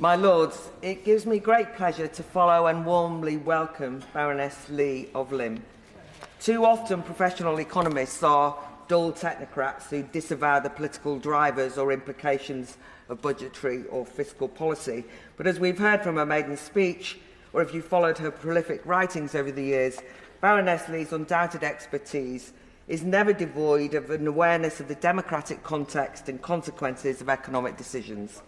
My Lords, it gives me great pleasure to follow and warmly welcome Baroness Lee of Lymm. Too often professional economists are dull technocrats who disavow the political drivers or implications of budgetary or fiscal policy. But as we've heard from her maiden speech, or if you followed her prolific writings over the years, Baroness Lee's undoubted expertise is never devoid of an awareness of the democratic context and consequences of economic decisions.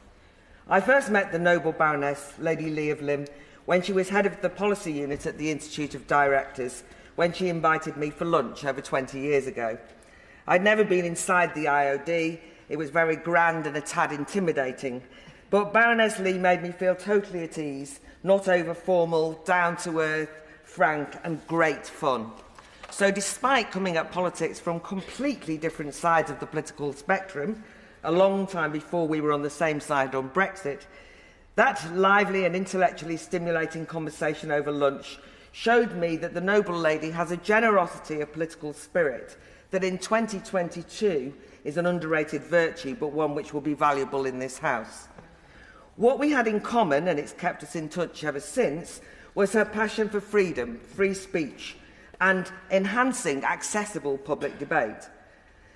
I first met the noble Baroness, Lady Lee of Lymm, when she was head of the policy unit at the Institute of Directors, when she invited me for lunch over 20 years ago. I'd never been inside the IOD. It was very grand and a tad intimidating. But Baroness Lee made me feel totally at ease, not over-formal, down-to-earth, frank and great fun. So despite coming at politics from completely different sides of the political spectrum, a long time before we were on the same side on Brexit, that lively and intellectually stimulating conversation over lunch showed me that the noble lady has a generosity of political spirit that in 2022 is an underrated virtue, but one which will be valuable in this House. What we had in common, and it's kept us in touch ever since, was her passion for freedom, free speech, and enhancing accessible public debate.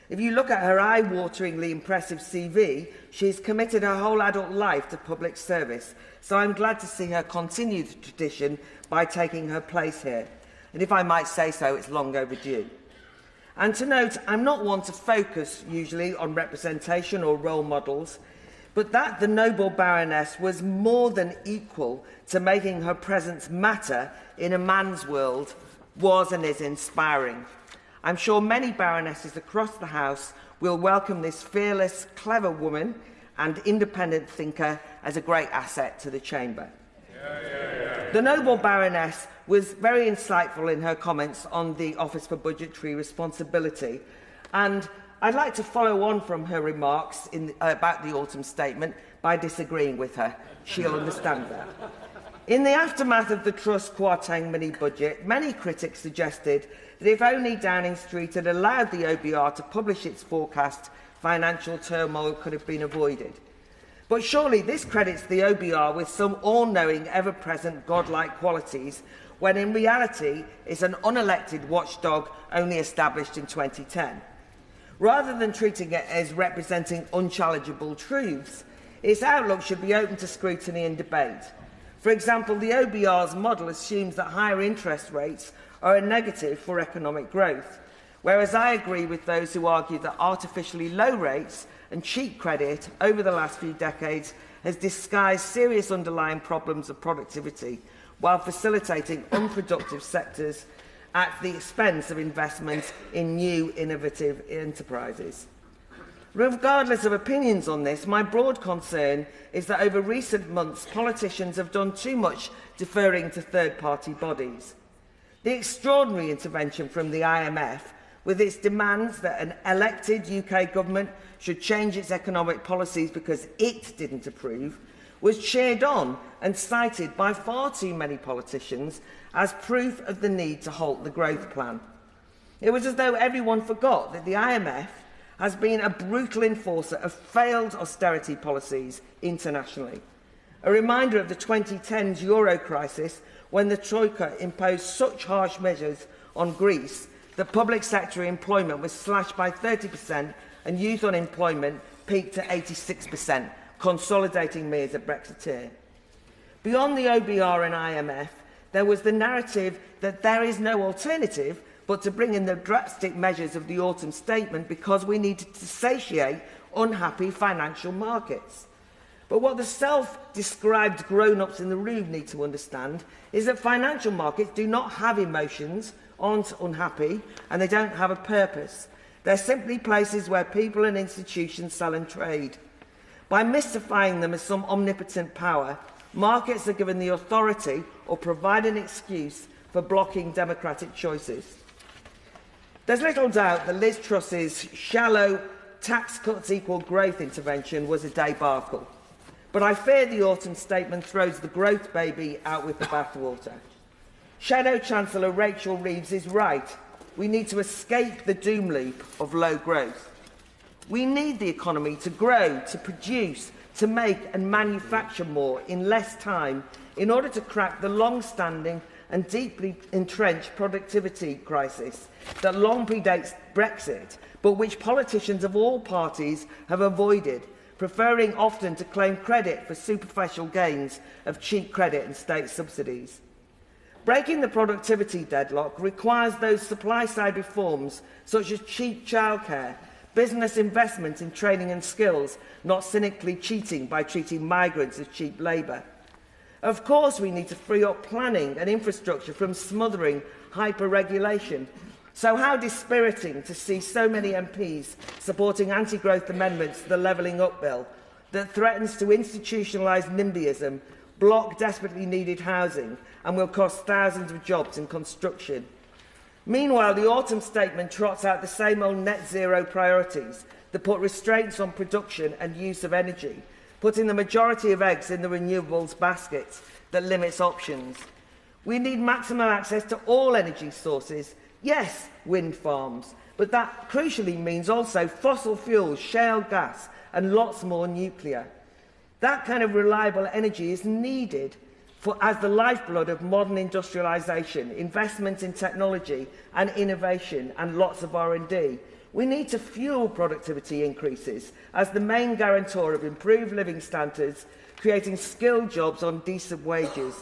If you look at her eye-wateringly impressive CV, she's committed her whole adult life to public service, so I'm glad to see her continue the tradition by taking her place here. And if I might say so, it's long overdue. And to note, I'm not one to focus usually on representation or role models, but that the noble Baroness was more than equal to making her presence matter in a man's world was and is inspiring. I'm sure many baronesses across the House will welcome this fearless, clever woman and independent thinker as a great asset to the Chamber. The noble Baroness was very insightful in her comments on the Office for Budgetary Responsibility, and I'd like to follow on from her remarks about the autumn statement by disagreeing with her. She'll understand that. In the aftermath of the Truss Kwarteng mini-budget, many critics suggested that if only Downing Street had allowed the OBR to publish its forecast, financial turmoil could have been avoided. But surely this credits the OBR with some all-knowing, ever-present, godlike qualities, when in reality it's an unelected watchdog only established in 2010. Rather than treating it as representing unchallengeable truths, its outlook should be open to scrutiny and debate. For example, the OBR's model assumes that higher interest rates are a negative for economic growth, whereas I agree with those who argue that artificially low rates and cheap credit over the last few decades has disguised serious underlying problems of productivity while facilitating unproductive sectors at the expense of investment in new, innovative enterprises. Regardless of opinions on this, my broad concern is that over recent months, politicians have done too much deferring to third-party bodies. The extraordinary intervention from the IMF, with its demands that an elected UK government should change its economic policies because it didn't approve, was cheered on and cited by far too many politicians as proof of the need to halt the growth plan. It was as though everyone forgot that the IMF has been a brutal enforcer of failed austerity policies internationally. A reminder of the 2010 euro crisis, when the Troika imposed such harsh measures on Greece that public sector employment was slashed by 30% and youth unemployment peaked to 86%, consolidating me as a Brexiteer. Beyond the OBR and IMF, there was the narrative that there is no alternative but to bring in the drastic measures of the autumn statement because we needed to satiate unhappy financial markets. But what the self-described grown-ups in the room need to understand is that financial markets do not have emotions, aren't unhappy, and they don't have a purpose. They're simply places where people and institutions sell and trade. By mystifying them as some omnipotent power, markets are given the authority or provide an excuse for blocking democratic choices. There's little doubt that Liz Truss's shallow tax cuts equal growth intervention was a debacle. But I fear the autumn statement throws the growth baby out with the bathwater. Shadow Chancellor Rachel Reeves is right. We need to escape the doom loop of low growth. We need the economy to grow, to produce, to make and manufacture more in less time in order to crack the long-standing and deeply entrenched productivity crisis that long predates Brexit, but which politicians of all parties have avoided, preferring often to claim credit for superficial gains of cheap credit and state subsidies. Breaking the productivity deadlock requires those supply-side reforms such as cheap childcare, business investment in training and skills, not cynically cheating by treating migrants as cheap labour. Of course, we need to free up planning and infrastructure from smothering hyper-regulation. So how dispiriting to see so many MPs supporting anti-growth amendments to the Levelling Up Bill that threatens to institutionalise NIMBYism, block desperately needed housing and will cost thousands of jobs in construction. Meanwhile, the autumn statement trots out the same old net zero priorities that put restraints on production and use of energy, putting the majority of eggs in the renewables basket that limits options. We need maximum access to all energy sources. Yes, wind farms, but that crucially means also fossil fuels, shale gas and lots more nuclear. That kind of reliable energy is needed as the lifeblood of modern industrialisation, investment in technology and innovation and lots of R&D. We need to fuel productivity increases as the main guarantor of improved living standards, creating skilled jobs on decent wages.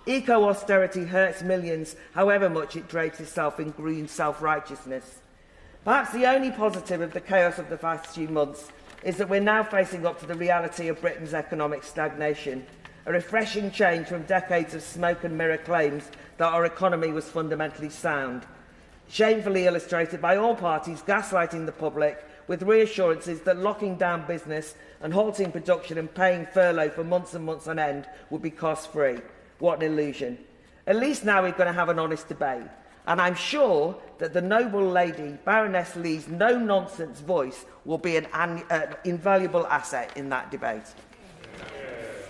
Eco-austerity hurts millions, however much it drapes itself in green self-righteousness. Perhaps the only positive of the chaos of the past few months is that we're now facing up to the reality of Britain's economic stagnation, a refreshing change from decades of smoke and mirror claims that our economy was fundamentally sound, shamefully illustrated by all parties gaslighting the public with reassurances that locking down business and halting production and paying furlough for months and months on end would be cost-free. What an illusion. At least now we're going to have an honest debate. And I'm sure that the noble lady, Baroness Lee's no-nonsense voice will be an invaluable asset in that debate.